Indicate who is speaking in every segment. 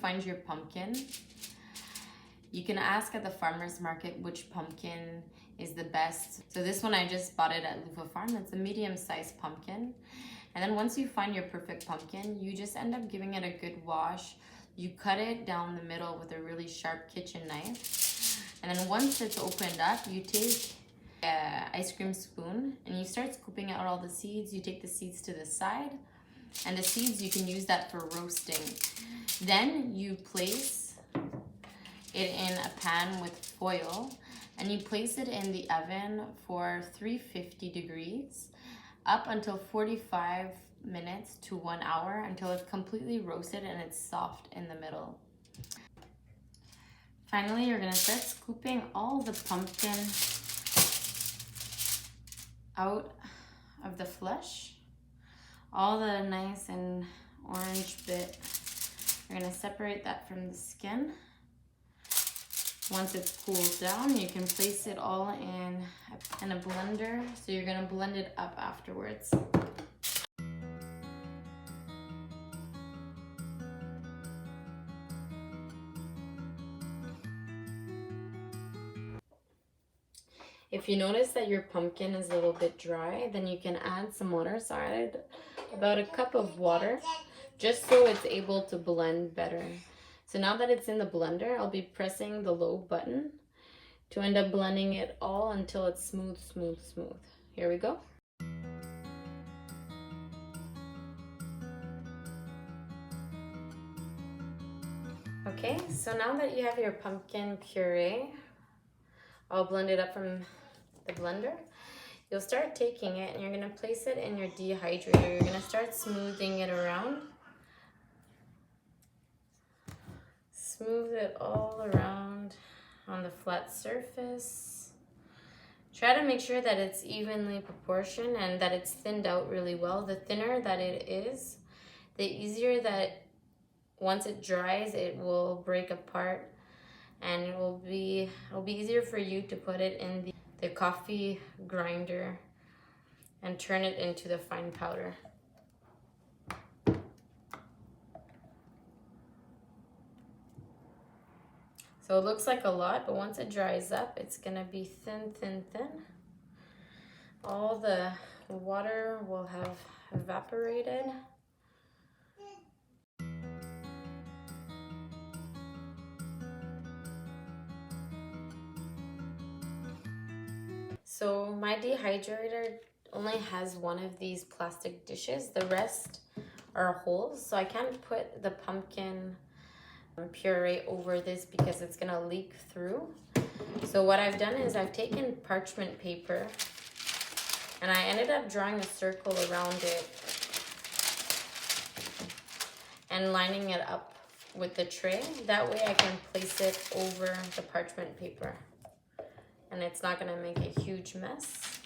Speaker 1: find your pumpkin, you can ask at the farmer's market which pumpkin is the best. So this one, I just bought it at Lufa Farm. It's a medium-sized pumpkin. And then once you find your perfect pumpkin, you just end up giving it a good wash. You cut it down the middle with a really sharp kitchen knife. And then once it's opened up, you take an ice cream spoon and you start scooping out all the seeds. You take the seeds to the side, and the seeds, you can use that for roasting. Then you place it in a pan with foil, and you place it in the oven for 350 degrees up until 45 minutes to 1 hour, until it's completely roasted and it's soft in the middle. Finally, you're gonna start scooping all the pumpkin out of the flesh. All the nice and orange bit, you're gonna separate that from the skin. Once it's cooled down, you can place it all in a blender. So you're gonna blend it up afterwards. If you notice that your pumpkin is a little bit dry, then you can add some water. So I added about a cup of water just so it's able to blend better. So now that it's in the blender, I'll be pressing the low button to end up blending it all until it's smooth, smooth, smooth. Here we go. Okay, so now that you have your pumpkin puree, I'll blend it up from the blender. You'll start taking it and you're gonna place it in your dehydrator. You're gonna start smoothing it around. Smooth it all around on the flat surface. Try to make sure that it's evenly proportioned and that it's thinned out really well. The thinner that it is, the easier that once it dries, it will break apart, and it will be easier for you to put it in the coffee grinder and turn it into the fine powder. So it looks like a lot, but once it dries up, it's gonna be thin, thin, thin. All the water will have evaporated. So my dehydrator only has one of these plastic dishes. The rest are holes, so I can't put the pumpkin puree over this because it's gonna leak through. So what I've done is I've taken parchment paper and I ended up drawing a circle around it and lining it up with the tray. That way I can place it over the parchment paper and it's not gonna make a huge mess.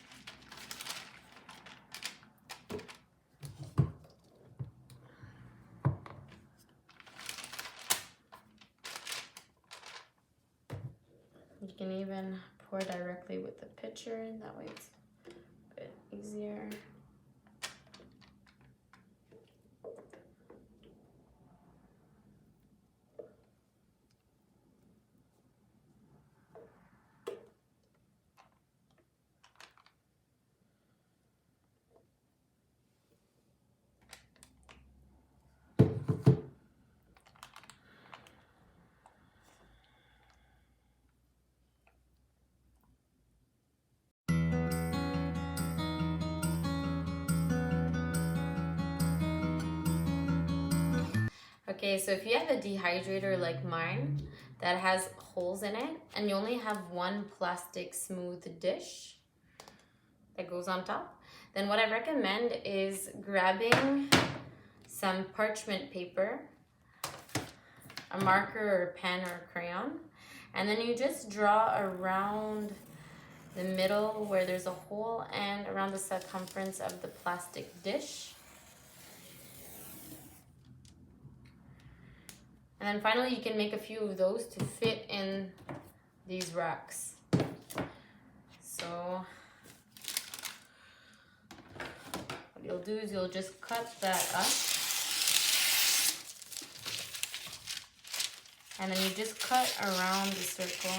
Speaker 1: You can even pour directly with the pitcher, that way it's a bit easier. Okay, so if you have a dehydrator like mine that has holes in it and you only have one plastic smooth dish that goes on top, then what I recommend is grabbing some parchment paper, a marker or a pen or a crayon, and then you just draw around the middle where there's a hole and around the circumference of the plastic dish. And then finally, you can make a few of those to fit in these racks. So what you'll do is you'll just cut that up. And then you just cut around the circle.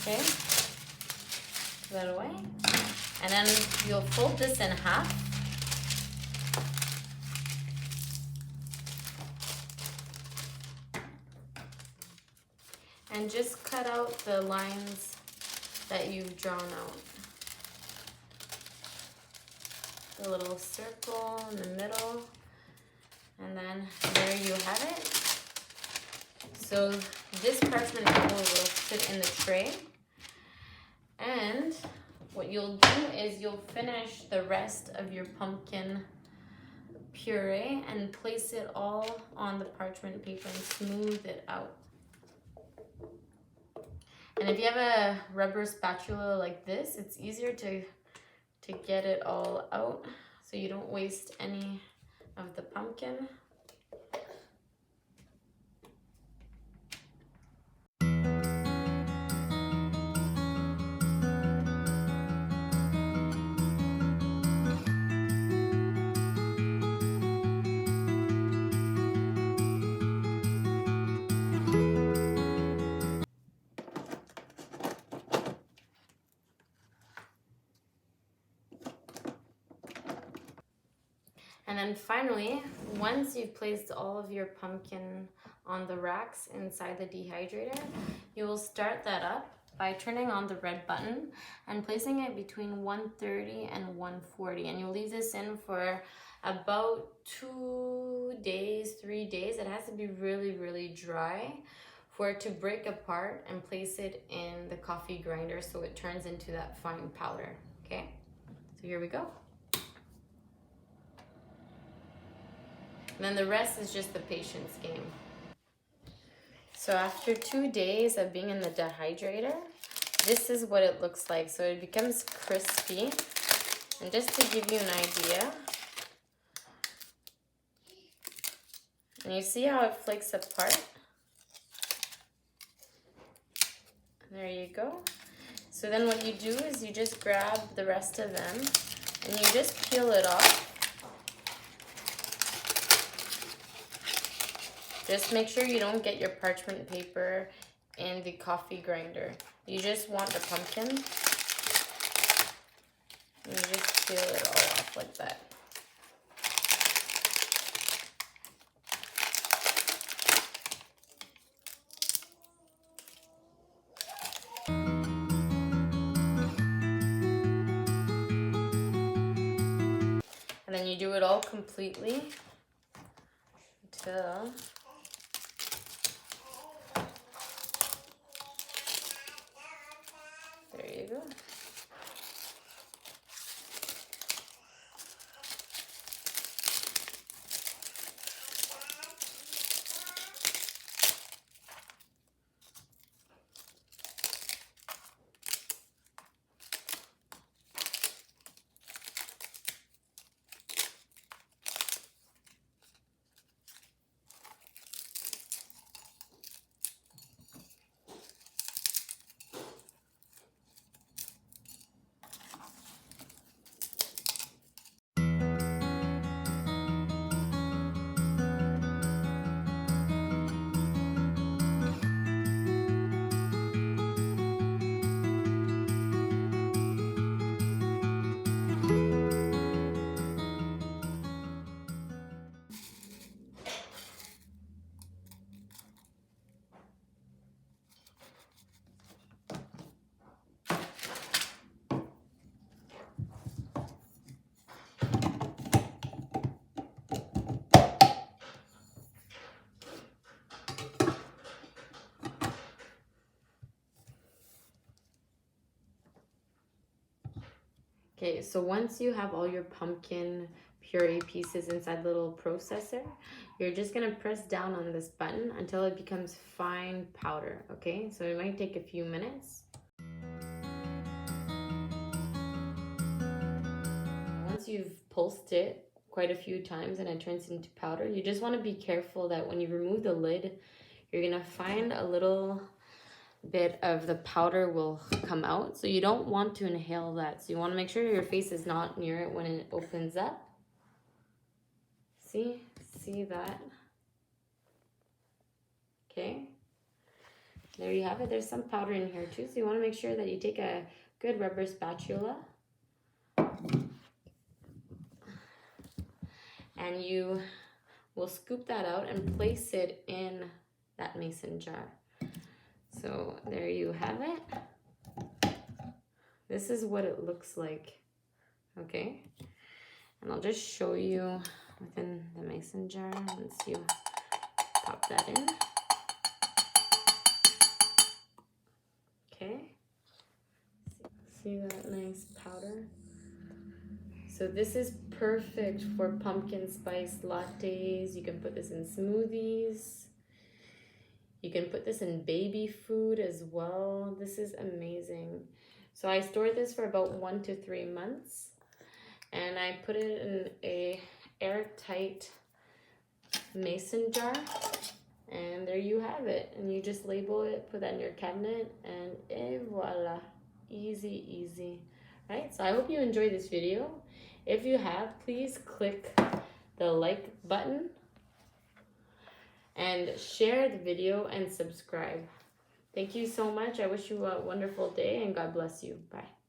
Speaker 1: Okay, put that away. And then you'll fold this in half. And just cut out the lines that you've drawn out. The little circle in the middle. And then there you have it. So this parchment paper will sit in the tray. And what you'll do is you'll finish the rest of your pumpkin puree and place it all on the parchment paper and smooth it out. And if you have a rubber spatula like this, it's easier to get it all out so you don't waste any of the pumpkin. And then finally, once you've placed all of your pumpkin on the racks inside the dehydrator, you will start that up by turning on the red button and placing it between 130 and 140. And you'll leave this in for about 2 days, 3 days. It has to be really, really dry for it to break apart and place it in the coffee grinder so it turns into that fine powder, okay? So here we go. And then the rest is just the patience game. So after 2 days of being in the dehydrator, this is what it looks like. So it becomes crispy. And just to give you an idea, and you see how it flakes apart? There you go. So then what you do is you just grab the rest of them and you just peel it off. Just make sure you don't get your parchment paper in the coffee grinder. You just want the pumpkin. And you just peel it all off like that. And then you do it all completely until there you go. Okay, so once you have all your pumpkin puree pieces inside the little processor, you're just gonna press down on this button until it becomes fine powder, okay? So it might take a few minutes. Once you've pulsed it quite a few times and it turns into powder, you just wanna be careful that when you remove the lid, you're gonna find a little bit of the powder will come out. So you don't want to inhale that. So you want to make sure your face is not near it when it opens up. See that? Okay. There you have it. There's some powder in here too. So you want to make sure that you take a good rubber spatula and you will scoop that out and place it in that mason jar. So there you have it. This is what it looks like. Okay. And I'll just show you within the mason jar once you pop that in. Okay. See that nice powder? So this is perfect for pumpkin spice lattes. You can put this in smoothies. You can put this in baby food as well. This is amazing. So I stored this for about 1 to 3 months. And I put it in a airtight mason jar. And there you have it. And you just label it, put that in your cabinet, and voila. Easy, easy. Right? So I hope you enjoyed this video. If you have, please click the like button and share the video and subscribe. Thank you so much. I wish you a wonderful day and God bless you. Bye.